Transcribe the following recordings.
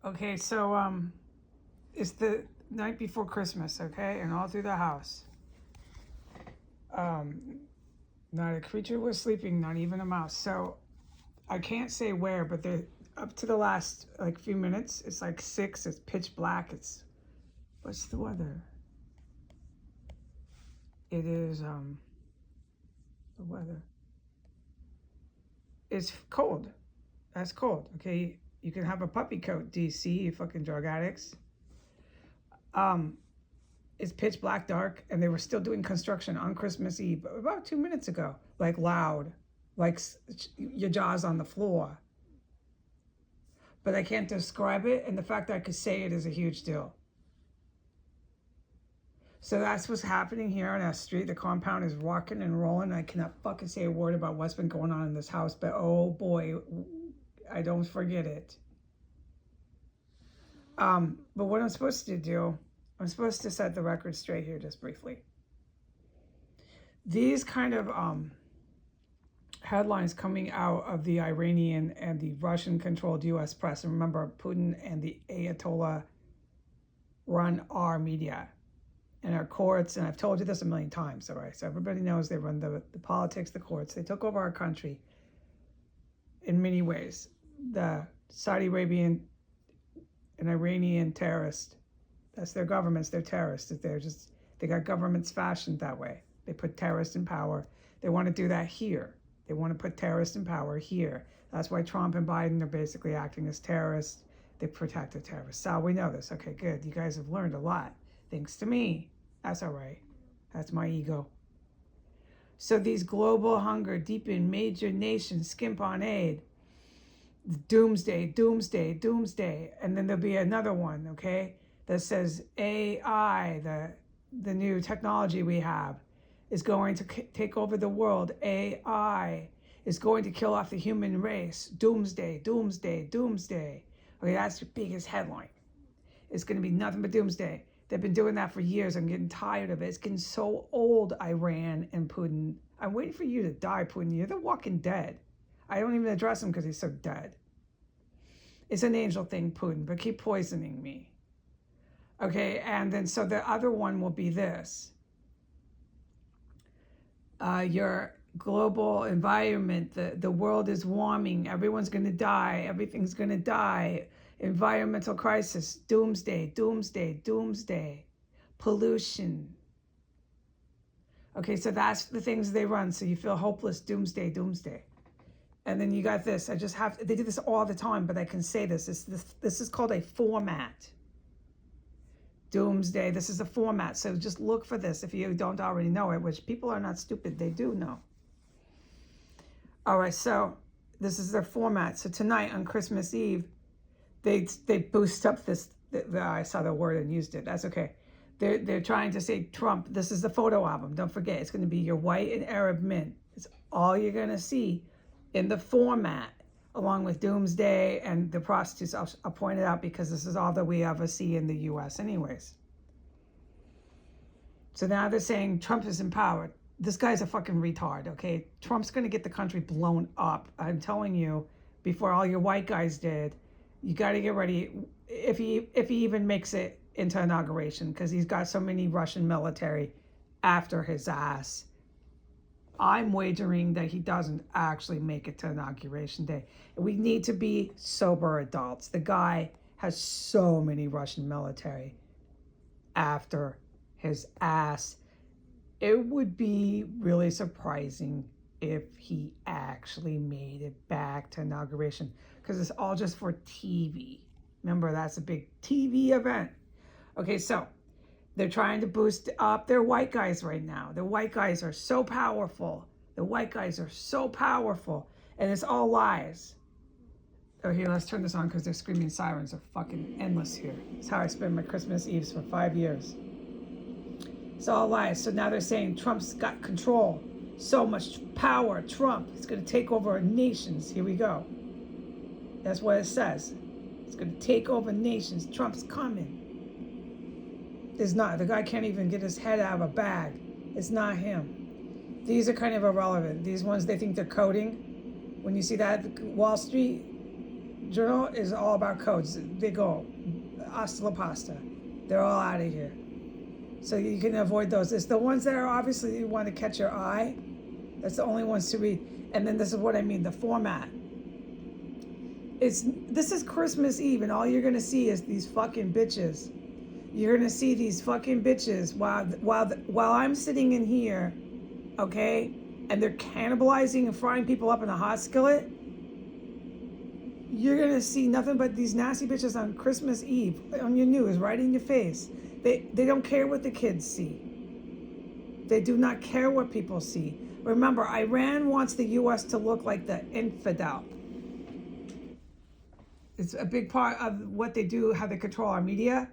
Okay, so it's the night before Christmas, okay, and all through the house, um, not a creature was sleeping, not even a mouse. So I can't say where, but they're up to the last like few minutes. It's like 6. It's pitch black. It's what's the weather? It is the weather. It's cold. That's cold. Okay, you can have a puppy coat, DC. You fucking drug addicts. Um, it's pitch black dark, and they were still doing construction on Christmas Eve about 2 minutes ago, like loud, like your jaw's on the floor. But I can't describe it, and the fact that I could say it is a huge deal. So that's what's happening here on our street. The compound is rocking and rolling. I cannot fucking say a word about what's been going on in this house, but oh boy, I don't forget it. But what I'm supposed to do, I'm supposed to set the record straight here just briefly. These kind of headlines coming out of the Iranian and the Russian-controlled U.S. press, and remember, Putin and the Ayatollah run our media and our courts, and I've told you this a million times, all right? So everybody knows they run the politics, the courts. They took over our country in many ways. The Saudi Arabian and Iranian terrorists, that's their governments, they're terrorists. They got governments fashioned that way. They put terrorists in power. They want to do that here. They want to put terrorists in power here. That's why Trump and Biden are basically acting as terrorists. They protect the terrorists. So we know this. Okay, good. You guys have learned a lot. Thanks to me. That's all right. That's my ego. So these global hunger deepen, major nations skimp on aid. Doomsday, doomsday, doomsday. And then there'll be another one, okay, that says AI, the new technology we have, is going to take over the world. AI is going to kill off the human race. Doomsday, doomsday, doomsday. Okay, that's your biggest headline. It's going to be nothing but doomsday. They've been doing that for years. I'm getting tired of it. It's getting so old, Iran and Putin. I'm waiting for you to die, Putin. You're the walking dead. I don't even address him because he's so dead. It's an angel thing, Putin, but keep poisoning me. Okay, and then so the other one will be this. Your global environment, the world is warming, everyone's going to die, everything's going to die, environmental crisis, doomsday, doomsday, doomsday, pollution. Okay, so that's the things they run, so you feel hopeless, doomsday, doomsday. And then you got this, they do this all the time, but I can say this is called a format. Doomsday, this is a format, so just look for this if you don't already know it, which people are not stupid, they do know. All right, so this is their format. So tonight on Christmas Eve, they boost up this, I saw the word and used it, that's okay. They're trying to say, Trump, this is the photo album, don't forget, it's gonna be your white and Arab mint. It's all you're gonna see in the format, along with doomsday and the prostitutes. I'll point it out because this is all that we ever see in the US anyways. So now they're saying Trump is empowered. This guy's a fucking retard, okay? Trump's gonna get the country blown up. I'm telling you, before all your white guys did, you gotta get ready, if he even makes it into inauguration, because he's got so many Russian military after his ass. I'm wagering that he doesn't actually make it to inauguration day. We need to be sober adults. The guy has so many Russian military after his ass. It would be really surprising if he actually made it back to inauguration, because it's all just for TV. Remember, that's a big TV event. Okay, so they're trying to boost up their white guys right now. The white guys are so powerful. The white guys are so powerful. And it's all lies. Oh, here, let's turn this on because their screaming sirens are fucking endless here. It's how I spend my Christmas Eves for 5 years. It's all lies. So now they're saying Trump's got control. So much power. Trump is going to take over nations. Here we go. That's what it says. It's going to take over nations. Trump's coming. Is not. The guy can't even get his head out of a bag. It's not him. These are kind of irrelevant. These ones they think they're coding. When you see that Wall Street, Journal is all about codes. They go hasta la pasta. They're all out of here. So you can avoid those. It's the ones that are obviously you want to catch your eye. That's the only ones to read. And then this is what I mean, the format. This is Christmas Eve, and all you're gonna see is these fucking bitches. You're gonna see these fucking bitches while I'm sitting in here, okay, and they're cannibalizing and frying people up in a hot skillet. You're gonna see nothing but these nasty bitches on Christmas Eve on your news, right in your face. They don't care what the kids see. They do not care what people see. Remember, Iran wants the U.S. to look like the infidel. It's a big part of what they do, how they control our media,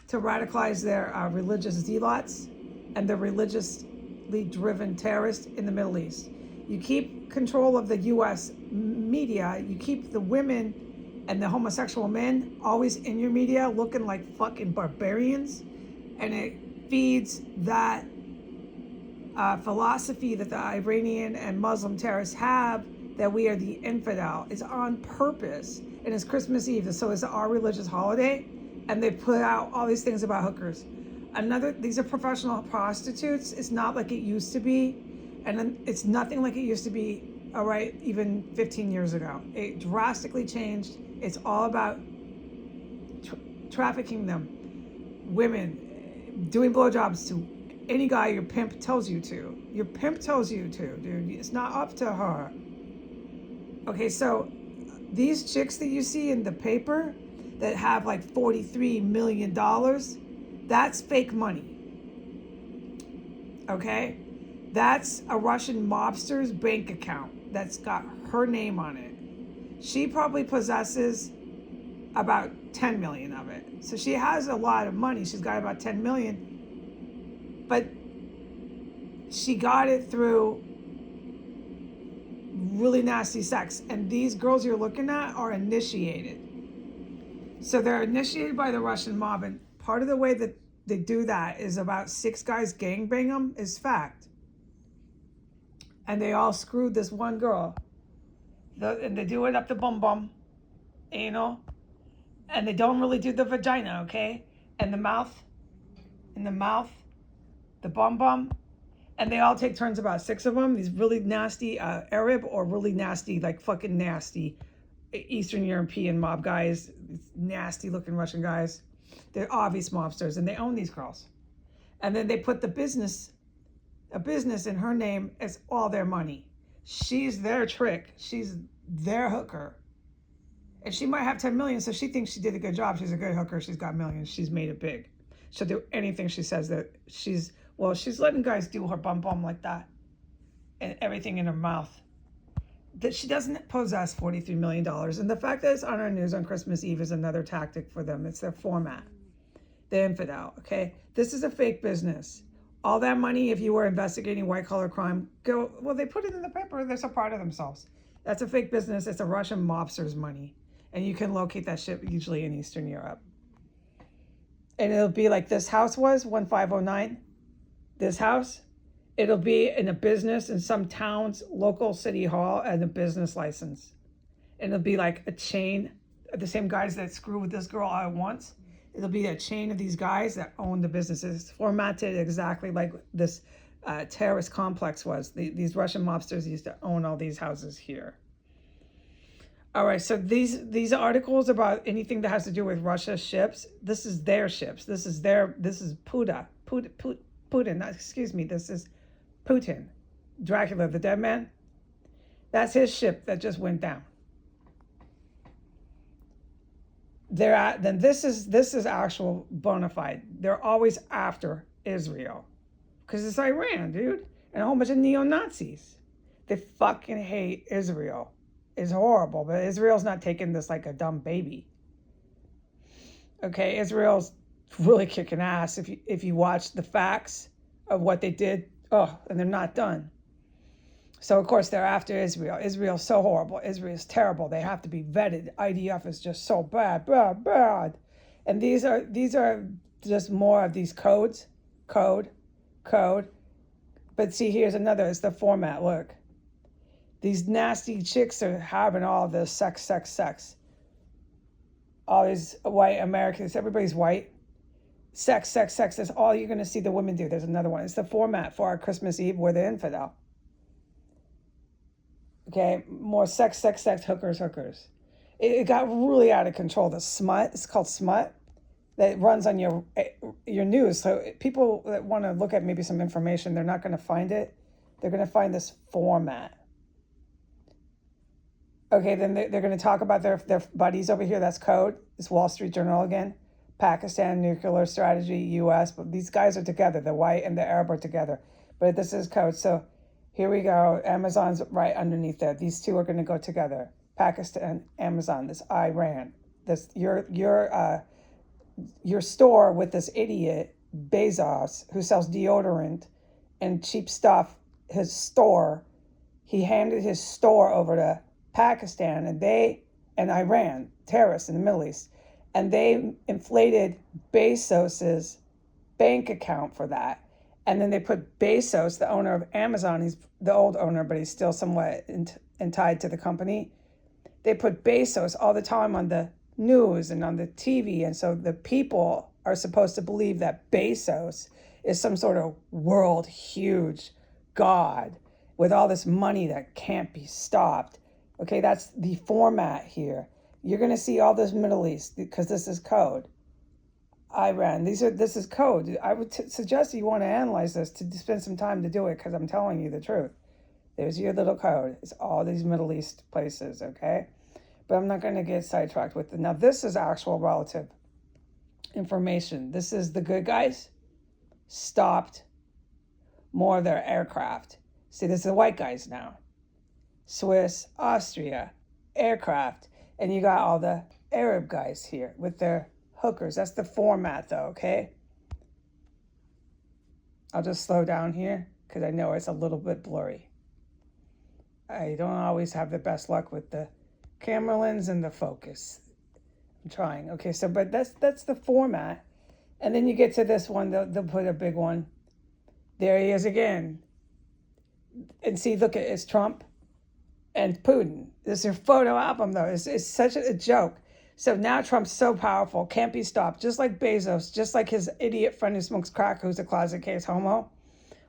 to radicalize their religious zealots and the religiously driven terrorists in the Middle East. You keep control of the U.S. media, you keep the women and the homosexual men always in your media looking like fucking barbarians, and it feeds that philosophy that the Iranian and Muslim terrorists have, that we are the infidel. It's on purpose, and it's Christmas Eve, so it's our religious holiday, and they put out all these things about hookers. These are professional prostitutes. It's not like it used to be, and then it's nothing like it used to be, all right, even 15 years ago. It drastically changed. It's all about trafficking them, women, doing blowjobs to any guy your pimp tells you to. Your pimp tells you to, dude. It's not up to her. Okay, so these chicks that you see in the paper that have like $43 million, that's fake money. Okay? That's a Russian mobster's bank account that's got her name on it. She probably possesses about 10 million of it. So she has a lot of money. She's got about 10 million. But she got it through really nasty sex. And these girls you're looking at are initiated. So they're initiated by the Russian mob. And part of the way that they do that is about 6 guys gangbang them is fact. And they all screwed this one girl. And they do it up the bum, anal. And they don't really do the vagina, okay? And the mouth, the bum. And they all take turns, about 6 of them. These really nasty Arab or really nasty, like fucking nasty Eastern European mob guys. These nasty looking Russian guys. They're obvious mobsters, and they own these girls. And then they put a business in her name as all their money. She's their trick. She's their hooker. And she might have 10 million, so she thinks she did a good job. She's a good hooker. She's got millions. She's made it big. She'll do anything she says that she's letting guys do her bum like that. And everything in her mouth. That she doesn't possess $43 million. And the fact that it's on our news on Christmas Eve is another tactic for them. It's their format. The infidel, okay? This is a fake business. All that money, if you were investigating white-collar crime, they put it in the paper. They're so proud of themselves. That's a fake business. It's a Russian mobster's money. And you can locate that shit usually in Eastern Europe. And it'll be like this house was, 1509. This house, it'll be in a business in some town's local city hall and a business license. And it'll be like a chain, the same guys that screw with this girl all at once. It'll be a chain of these guys that own the businesses, formatted exactly like this terrorist complex was. These Russian mobsters used to own all these houses here. All right, so these articles about anything that has to do with Russia's ships, this is their ships. This is Putin, this is Putin, Dracula, the dead man. That's his ship that just went down. Then this is actual bona fide. They're always after Israel because it's Iran, dude, and a whole bunch of neo-Nazis. They fucking hate Israel. It's horrible, but Israel's not taking this like a dumb baby. Okay, Israel's really kicking ass if you watch the facts of what they did. Oh, and they're not done. So of course they're after Israel. Israel's so horrible. Israel's terrible. They have to be vetted. IDF is just so bad. And these are just more of these codes. Code. But see, here's another. It's the format. Look. These nasty chicks are having all this sex. all these white Americans, everybody's white. Sex, sex, sex. That's all you're going to see the women do. There's another one. It's the format for our Christmas Eve. We're the infidel. Okay, more sex, sex, sex, hookers, hookers. It got really out of control. The smut, it's called smut, that runs on your news. So people that want to look at maybe some information, they're not going to find it. They're going to find this format. Okay, then they're going to talk about their buddies over here. That's code. It's Wall Street Journal again. Pakistan, nuclear strategy, U.S. But these guys are together. The white and the Arab are together. But this is code. So here we go. Amazon's right underneath there. These two are going to go together. Pakistan, Amazon, this Iran, this your store with this idiot Bezos who sells deodorant and cheap stuff. His store, he handed his store over to Pakistan and Iran, terrorists in the Middle East, and they inflated Bezos's bank account for that. And then they put Bezos, the owner of Amazon, he's the old owner, but he's still somewhat tied to the company. They put Bezos all the time on the news and on the TV. And so the people are supposed to believe that Bezos is some sort of world huge God with all this money that can't be stopped. Okay, that's the format here. You're going to see all this Middle East because this is code. Iran, this is code. I would suggest you want to analyze this to spend some time to do it because I'm telling you the truth. There's your little code. It's all these Middle East places, okay? But I'm not going to get sidetracked with it. Now, this is actual relative information. This is the good guys stopped more of their aircraft. See, this is the white guys now. Swiss, Austria, aircraft. And you got all the Arab guys here with their hookers. That's the format though, okay? I'll just slow down here because I know it's a little bit blurry. I don't always have the best luck with the camera lens and the focus. I'm trying. Okay, so but that's the format. And then you get to this one, they'll put a big one. There he is again. And see, look, it's Trump and Putin. This is a photo album though. It's such a joke. So now Trump's so powerful, can't be stopped, just like Bezos, just like his idiot friend who smokes crack, who's a closet case homo.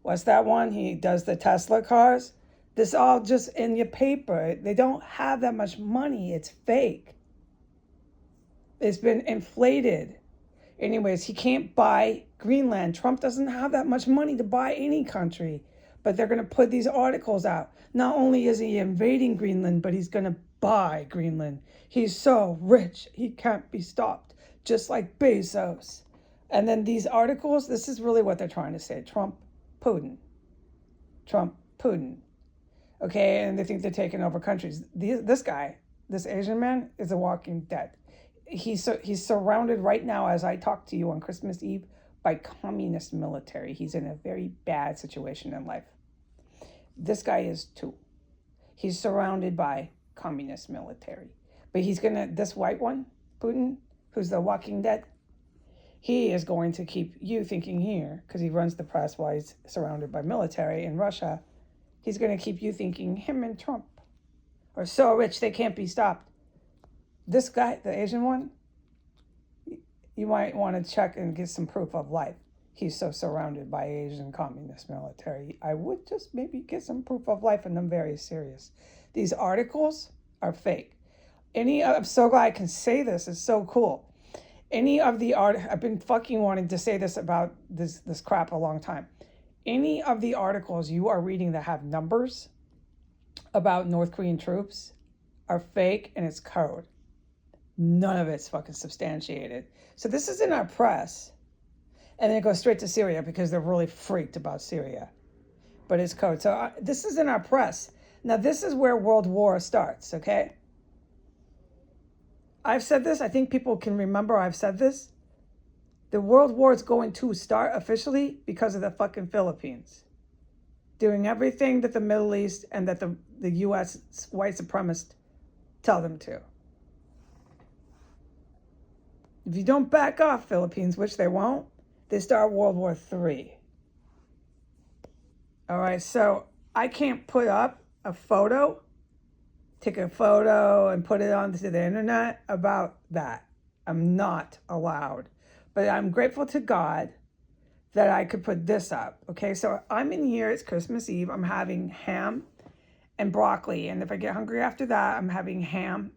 What's that one? He does the Tesla cars. This all just in your paper. They don't have that much money. It's fake. It's been inflated. Anyways, he can't buy Greenland. Trump doesn't have that much money to buy any country. But they're going to put these articles out. Not only is he invading Greenland, but he's going to buy Greenland. He's so rich, he can't be stopped, just like Bezos. And then these articles, this is really what they're trying to say. Trump, Putin. Trump, Putin. Okay, and they think they're taking over countries. This guy, this Asian man, is a walking dead. He's surrounded right now, as I talk to you on Christmas Eve, by communist military. He's in a very bad situation in life. This guy is too. He's surrounded by communist military. But this white one, Putin, who's the walking dead, he is going to keep you thinking here, because he runs the press while he's surrounded by military in Russia. He's going to keep you thinking him and Trump are so rich they can't be stopped. This guy, the Asian one, you might want to check and get some proof of life. He's so surrounded by Asian communist military. I would just maybe get some proof of life, and I'm very serious. These articles are fake. I'm so glad I can say this. It's so cool. I've been fucking wanting to say this about this crap a long time. Any of the articles you are reading that have numbers about North Korean troops are fake, and it's code. None of it's fucking substantiated. So this is in our press. And then it goes straight to Syria because they're really freaked about Syria. But it's code. So this is in our press. Now this is where World War starts, okay? I've said this. I think people can remember I've said this. The World War is going to start officially because of the fucking Philippines doing everything that the Middle East and that the U.S. white supremacists tell them to. If you don't back off, Philippines, which they won't, they start World War III. All right, so I can't put up a photo, take a photo and put it onto the internet about that. I'm not allowed. But I'm grateful to God that I could put this up. Okay, so I'm in here. It's Christmas Eve. I'm having ham and broccoli. And if I get hungry after that, I'm having ham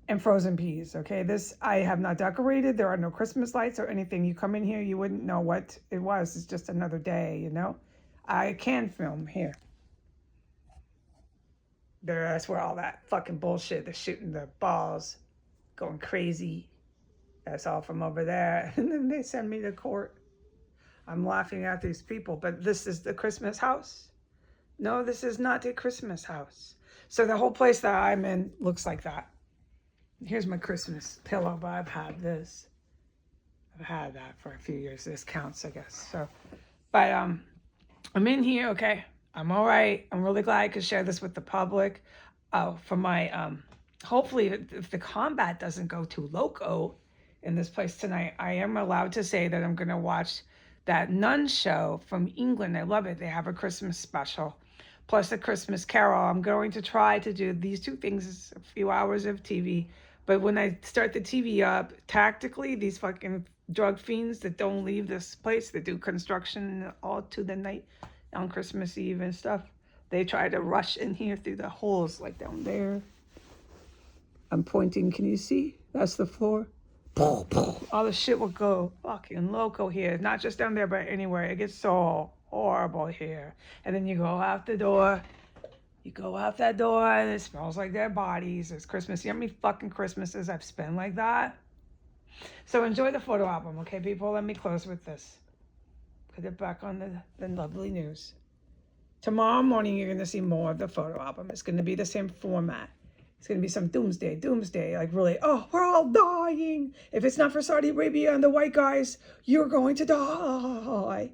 and frozen peas. Okay, this I have not decorated. There are no Christmas lights or anything. You come in here, you wouldn't know what it was. It's just another day, you know. I can film here. There, that's where all that fucking bullshit, they're shooting the balls, going crazy. That's all from over there. And then they send me to court. I'm laughing at these people, but this is the Christmas house. No, this is not the Christmas house. So the whole place that I'm in looks like that. Here's my Christmas pillow, but I've had this. I've had that for a few years. This counts, I guess. So, but I'm in here, okay? I'm all right. I'm really glad I could share this with the public. For my, hopefully, if the combat doesn't go too loco in this place tonight, I am allowed to say that I'm going to watch that Nun show from England. I love it. They have a Christmas special, plus a Christmas Carol. I'm going to try to do these two things, a few hours of TV. But when I start the TV up, tactically, these fucking drug fiends that don't leave this place, that do construction all to the night on Christmas Eve and stuff, they try to rush in here through the holes, like down there. I'm pointing, can you see? That's the floor. All the shit will go fucking loco here. Not just down there, but anywhere. It gets so horrible here. And then you go out the door. You go out that door and it smells like their bodies. It's Christmas. You know how many fucking Christmases I've spent like that? So enjoy the photo album, okay, people? Let me close with this. Put it back on the lovely news. Tomorrow morning, you're going to see more of the photo album. It's going to be the same format. It's going to be some doomsday, like really, oh, we're all dying. If it's not for Saudi Arabia and the white guys, you're going to die.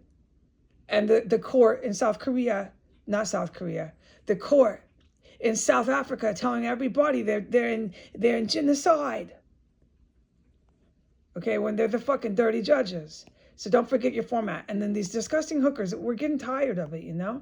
And the court in South Korea, not South Korea, the court in South Africa telling everybody they're in genocide. Okay, when they're the fucking dirty judges. So don't forget your format. And then these disgusting hookers, we're getting tired of it, you know?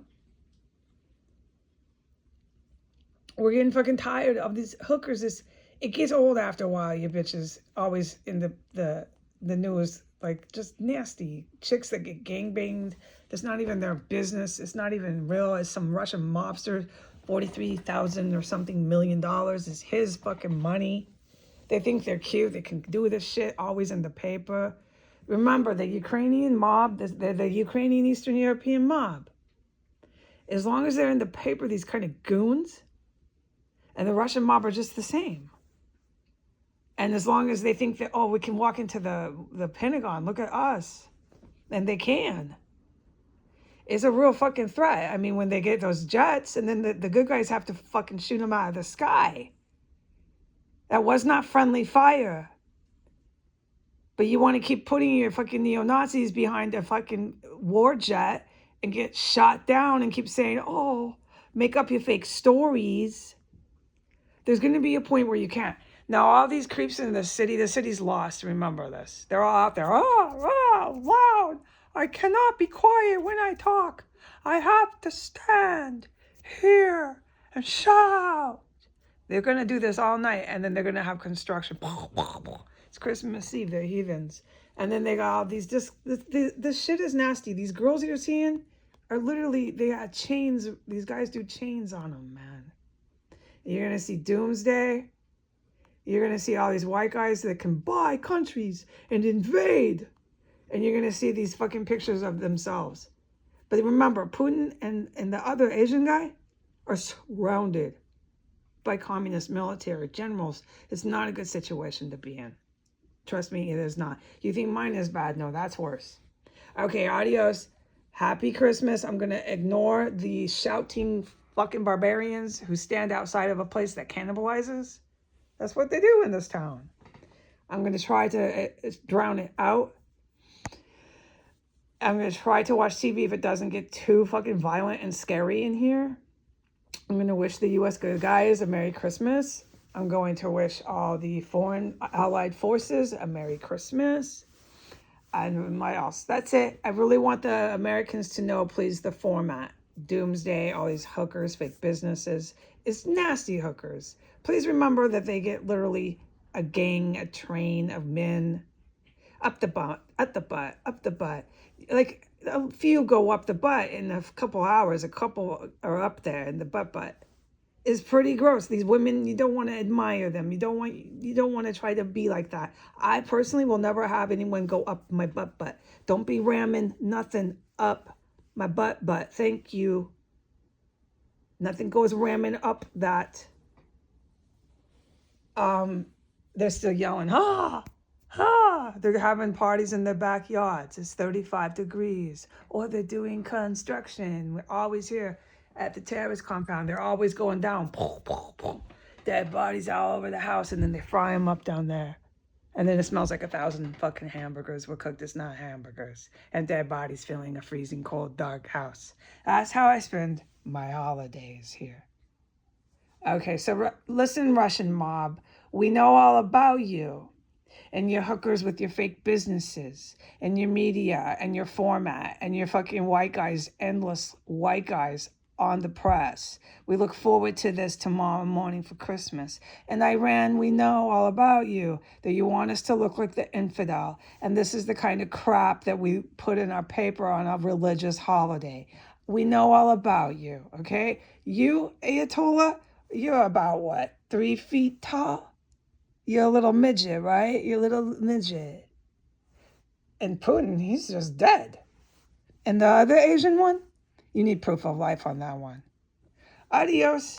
We're getting fucking tired of these hookers. It gets old after a while, you bitches. Always in the news, like just nasty chicks that get gangbanged. That's not even their business. It's not even real. It's some Russian mobster. 43,000 or something $1 million is his fucking money. They think they're cute. They can do this shit always in the paper. Remember, the Ukrainian mob, the Ukrainian Eastern European mob. As long as they're in the paper, these kind of goons, and the Russian mob are just the same. And as long as they think that, oh, we can walk into the Pentagon, look at us. And they can. It's a real fucking threat. I mean, when they get those jets, and then the good guys have to fucking shoot them out of the sky. That was not friendly fire. But you want to keep putting your fucking neo-Nazis behind a fucking war jet and get shot down and keep saying, oh, make up your fake stories. There's going to be a point where you can't. Now, all these creeps in the city's lost. Remember this. They're all out there. Oh, loud. I cannot be quiet when I talk. I have to stand here and shout. They're going to do this all night, and then they're going to have construction. It's Christmas Eve. They're heathens. And then they got all these, this shit is nasty. These girls you're seeing are literally, they got chains. These guys do chains on them, man. You're going to see doomsday. You're going to see all these white guys that can buy countries and invade. And you're going to see these fucking pictures of themselves. But remember, Putin and the other Asian guy are surrounded by communist military generals. It's not a good situation to be in. Trust me, it is not. You think mine is bad? No, that's worse. Okay, adios. Happy Christmas. I'm going to ignore the shouting fucking barbarians who stand outside of a place that cannibalizes. That's what they do in this town. I'm going to try to drown it out. I'm going to try to watch TV if it doesn't get too fucking violent and scary in here. I'm going to wish the U.S. good guys a Merry Christmas. I'm going to wish all the foreign allied forces a Merry Christmas. And what else? That's it. I really want the Americans to know, please, the format. Doomsday, all these hookers, fake businesses. It's nasty hookers. Please remember that they get literally a gang, a train of men up the butt, up the butt, up the butt. Like a few go up the butt in a couple hours, a couple are up there in the butt. Is pretty gross. These women, you don't want to admire them. You don't want to try to be like that. I personally will never have anyone go up my butt. Don't be ramming nothing up my butt. Thank you. Nothing goes ramming up that. They're still yelling, ah, ah. They're having parties in their backyards. It's 35 degrees. Or they're doing construction. We're always here at the terrace compound. They're always going down. Dead bodies all over the house, and then they fry them up down there. And then it smells like 1,000 fucking hamburgers were cooked as not hamburgers. And dead bodies filling a freezing cold, dark house. That's how I spend my holidays here. Okay, so listen, Russian mob, we know all about you and your hookers with your fake businesses and your media and your format and your fucking white guys, endless white guys on the press. We look forward to this tomorrow morning for Christmas. In Iran, we know all about you, that you want us to look like the infidel. And this is the kind of crap that we put in our paper on a religious holiday. We know all about you, okay? You, Ayatollah, you're about what, 3 feet tall? You're a little midget, right? You're a little midget. And Putin, he's just dead. And the other Asian one, you need proof of life on that one. Adios.